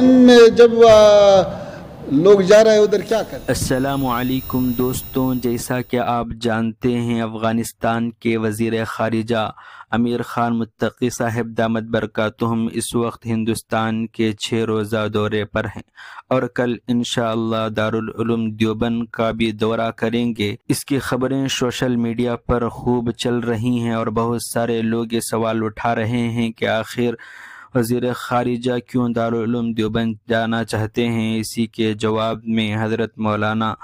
में जब लोग जा रहे हैं उधर क्या करते हैं? अस्सलामु अलैकुम दोस्तों, जैसा कि आप जानते हैं अफ़गानिस्तान के वज़ीर ख़ारिजा अमीर ख़ान मुत्तक़ी साहिब दामत बरकातुहुम इस वक्त हिंदुस्तान के 6 रोज़ा दौरे पर हैं और कल इंशाअल्लाह दारुल उलूम देवबंद का भी दौरा करेंगे। इसकी खबरें सोशल मीडिया पर खूब चल रही हैं और बहुत सारे लोग ये सवाल उठा रहे हैं कि आखिर वज़ीर ख़ारिजा क्यों दारुल उलूम देवबंद जाना चाहते हैं। इसी के जवाब में हज़रत मौलाना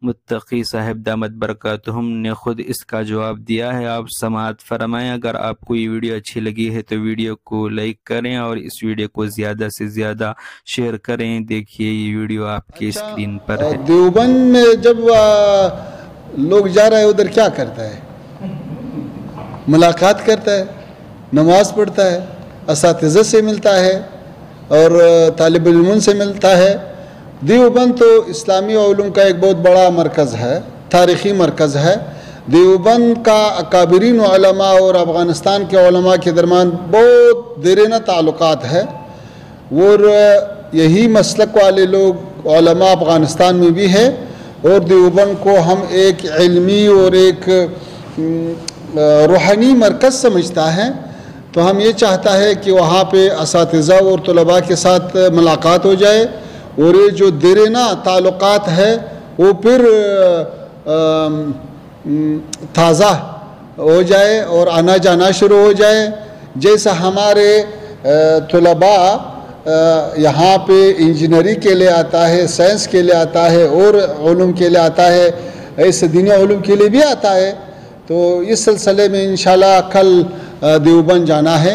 मुत्तक़ी साहिब दामत बरकातुहुम ने खुद इसका जवाब दिया है। आप समाअत फरमाएं। अगर आपको ये वीडियो अच्छी लगी है तो वीडियो को लाइक करें और इस वीडियो को ज़्यादा से ज़्यादा शेयर करें। देखिए ये वीडियो आपके स्क्रीन पर है। देवबंद में जब लोग जा रहे हैं उधर क्या करता है? मुलाकात करता है, नमाज पढ़ता है, असातिज़ा से मिलता है और तालिब इल्म से मिलता है। देवबंद तो इस्लामी उलूम का एक बहुत बड़ा मरकज़ है, तारीख़ी मरकज़ है। देवबंद का अकाबरीन उलमा और अफ़गानिस्तान के उलमा के दरमियान बहुत देरीना ताल्लुक़ात है और यही मसलक वाले लोग उलमा अफ़गानिस्तान में भी है और देवबंद को हम एक इल्मी और एक रूहानी मरकज़ समझता है। तो हम ये चाहता है कि वहाँ पे असातिज़ा और तलबा के साथ मुलाकात हो जाए और ये जो देरीना ताल्लुक़ात है वो फिर ताज़ा हो जाए और आना जाना शुरू हो जाए। जैसा हमारे तलबा यहाँ पे इंजीनियरिंग के लिए आता है, साइंस के लिए आता है और उलूम के लिए आता है, ऐसे दीनी उलूम के लिए भी आता है। तो इस सिलसिले में इंशाल्लाह कल देवबंद जाना है।